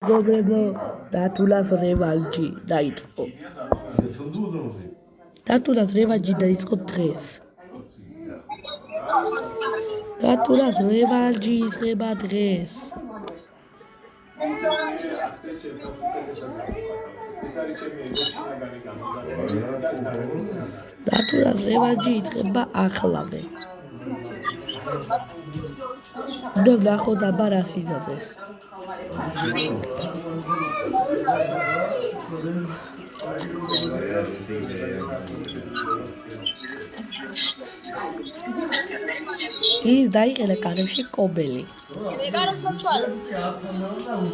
მეგობრებო, დათულას რევანჟი დაიწყო. დათულას რევანჟი დაიწყო დღეს. დათულას რევანჟი იწყება დღეს. დათულას რევანჟი იწყება ახლავე. და ნახოთ აბა რას იზამთრებს. ის დაიყენა კარებში კობელი. კარებს მომწვალე.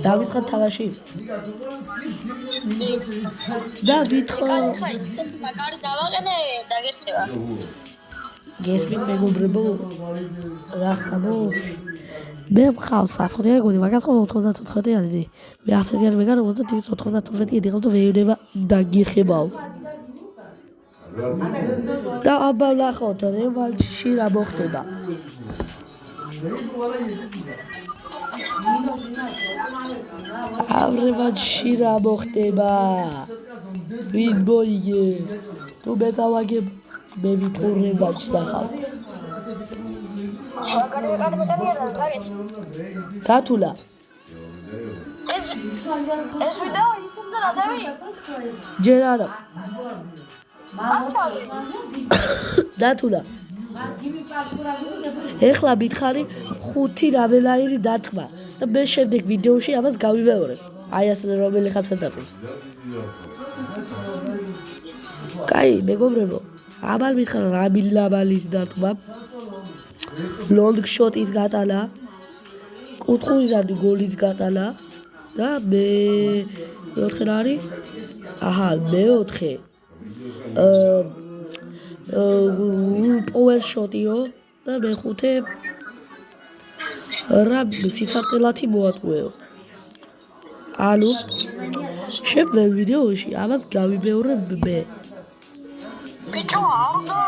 დავიწყოთ თამაში. და ვითხოვ. მაგარი დავაყენე დაგეწევა. გესმით მეგობრებო, რა ხამობს? მე მყავს 100 გონი, მაგას ხო 94-იანი. მე 100-იანი ვეგარ 92-94-იანი იყო და ვეუბნება დაგიხებავ. და აბა ნახოთ რევანჟში რა მოხდება. რევანჟში რა მოხდება? ვინ მოიგებს? თუ მე დავაგებ მე ვიტყვი რევანჟს ნახავ. დათულა. ეს ვიდეო YouTube-ზე გადავი? ჯერ არა. დათულა. ეხლა მითხარი 5 რაველაირი დათქმა და მე შემდეგ ვიდეოში ამას გავიმეორებ. აი ასე რომელი ხალხს დათქმა. კაი, მეგობრებო. აბარ მითხარ რამილაბალის დათქმა. ლონგ-შოტის გატანა. კუთხური გოლის გატანა და მე 4 არის. აჰა, მე-4. პოვერ შოტიო და მე-5 რა სიცოცხლათი მოატყუეო. ანუ შეფლე ვიდეოში ამას გავიმეორებ მე. ბიჭო, ავდო.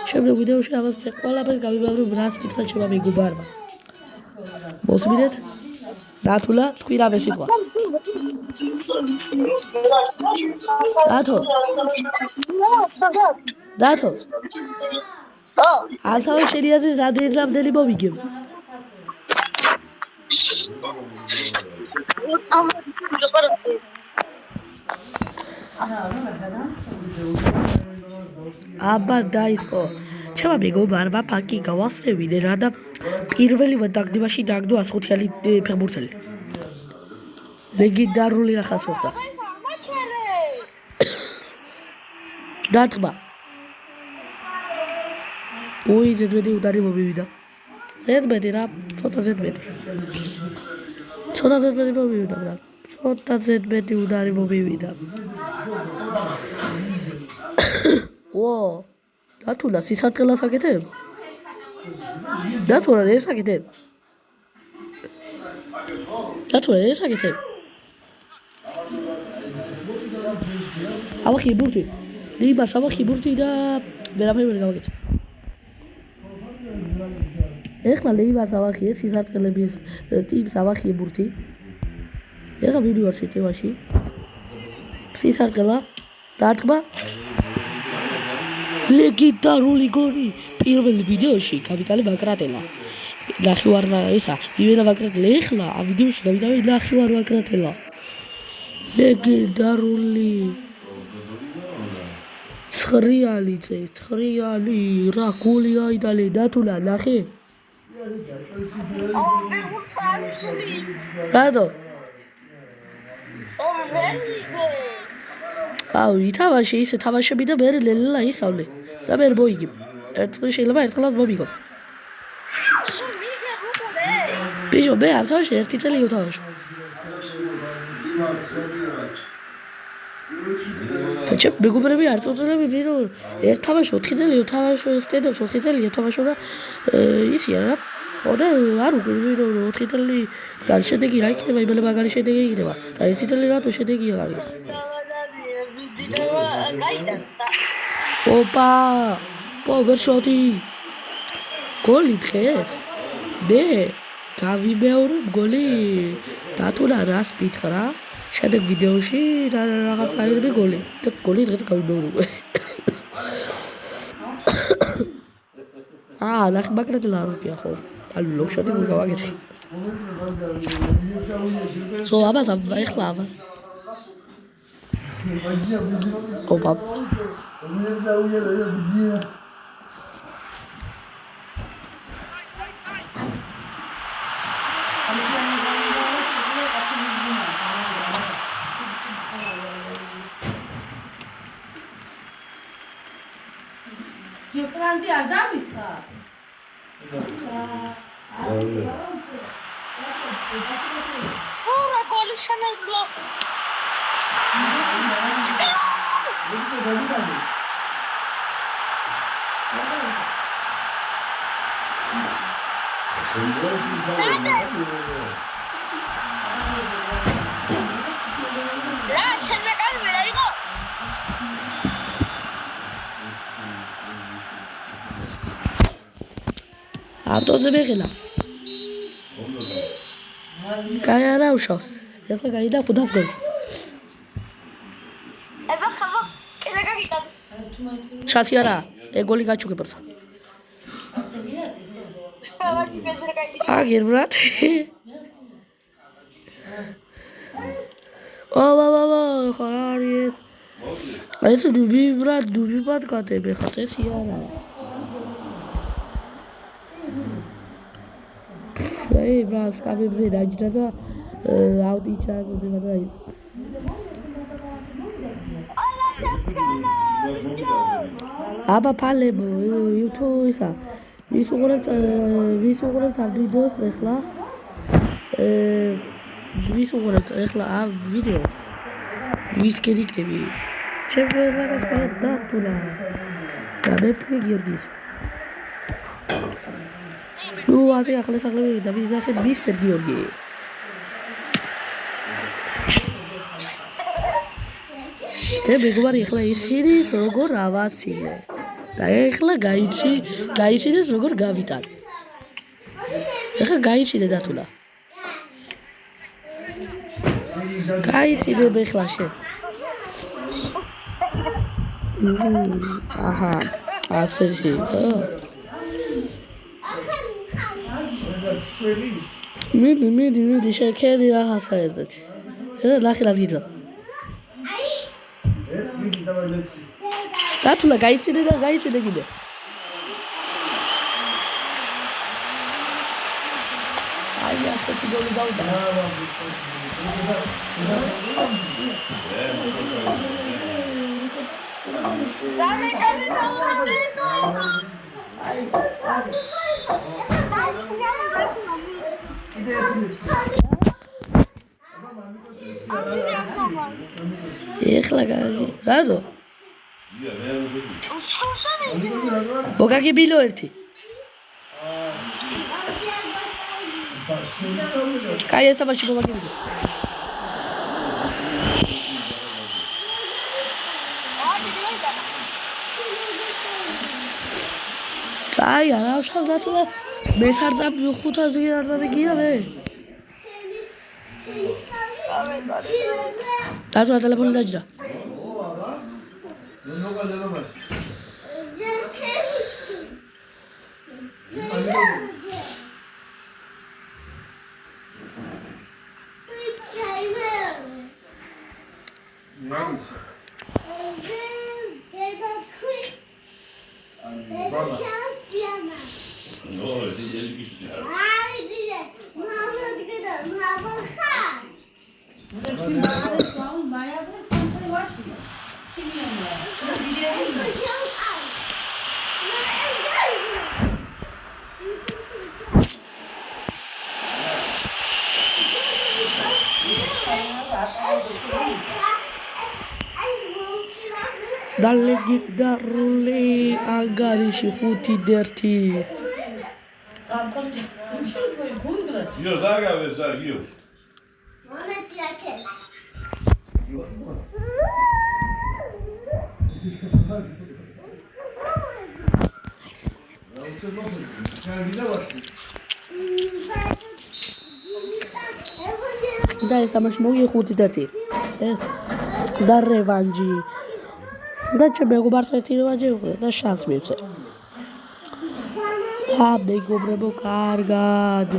შეფლე ვიდეოში ამას მე ყველაფერს გავიმეორებ რას მითხრა შევა მეგობარმა. მოსმინეთ? დათულა, თქვი რა ვესიყვა. დათო. ალთავი შელიაზე რამდენი მომიგებ? აბა დაიწყო. ჩემო მეგობარმა ფაკი გავასწრებინე რა და პირველივე დაგდებაში დააგდო 105-იანი ფეხბურთელი. ლეგენდარული რახას მოხდა. დათქმა. უი ზედმეტი უდარი მომივიდა. ზედმეტი რა, ცოტა ზედმეტი. ცოტა ზედმეტი მომივიდა რა. ცოტა ზედმეტი უდარი მომივიდა. ო, დათულა სისარტყელას აკეთებ? დათულა ეს აკეთებ? დათულა ეს აკეთებ? ავახი ბურთი. ლიბას ავახი ბურთი და ვერაფერი ვერ გავაკეთე. ეხლა ლიბას ავახი სისარტყელების ტიპს ავახი ბურთი. ეხლა ვიდეოში ტევაში. სისარტყელა დათქმა. ლეგენდარული გოლი პირველ ვიდეოში კაპიტანი ვაკრატელა. ნახევარ ისა, ივენა ვაკრატელა. ეხლა ამ ვიდეოში გავიდავი ნახევარ ვაკრატელა. ლეგენდარული. ცხრიალი რა გოლი აიდალე დათულა ნახე? რატო? აუ, ითავაში ისე თამაშები და მე ლელა ისავლე. და მე მოიგე. ერთხელ შეიძლება ერთხელაც მომიგო. ბიჭო, მე ამ თამაში ერთი წელი ვთამაშობ. საჭე მეგობრები არ წოწოლები ვირო ერთ თამაში 4 წელი ვთამაშო სტედებს 4 წელი ვთამაშო და ისია რა. და არ უკვე ვირო 4 წელი გან შედეგი რა იქნება, იმელა მაგარი შედეგი იქნება. და ერთი წელი რატო შედეგი აღარ იქნება? ოპა! პოვერ შოტი. გოლი დღეს. მე გავიმეორებ გოლი დათუნა რას მითხრა შემდეგ ვიდეოში რაღაც აირები გოლი და გოლი დღეს გავიმეორებ ნახე მაგრად ლარუკია ხო ალ ლოქშოტი გავაგეთე So, aber ich glaube. Opa. Yıkrandı adam mısın? Ora gol şanazlo. Ya sen ne kadar veriyor? ავტოზე მეღელა. კაი არა უშავს. ეხლა გაიდა 500 გოლს. Eza xava, kele gagitad. შაცი არა, ეგ გოლი გაჩუქებორსა. Xavachi bezre gagitad. აგერ ბრატ. ვა, ხარ არის. ეს დუბი ბრატ, დუბი ბად გატები ხა წესი არა. Ei, bravo, ficava em verdade, nada auditado de verdade. Aba palebo, YouTube isa. ვისუღურებთ ამ ვიდეოს ეხლა. ვისუღურებთ ეხლა ამ ვიდეოს. ვისკენ იქნები. ჩემს რაღაც დათუნა. და მე ვთქვი გიორგის. ნუ ასე ახლა საღლები და ვიზახეთ მისტერ გიორგი. და მეგობარი ახლა ისინი როგორ ავაცილე. და ახლა გაიცინეს როგორ გავიტან. ახლა გაიცინე დათულა. გაიცინე ახლა შენ. აჰა, ასე მიდი შეკედი რაღაცა ერთად. ნახე რა დიდა. დათულა გაიცინე და გაიცინე კიდე. აი ასეთი გოლი გავდა. ეხლა რადო? მოგაგებილო ერთი. კაი ესაბაში მოგაგებილო. კაი არა შევდათლა მე სარწამ 500 არ დამიგია მე. დათულა ტელეფონი დაჯდა. დალეგიდარული ანგარიში 5-1. Io zagave zagio. და ეს თამაში მოვიგე 5-1 და რევანჟი და ჩემ მეგობარს ერთი რევანჟი უყურე და შანსი მივცე და მეგობრებო კარგად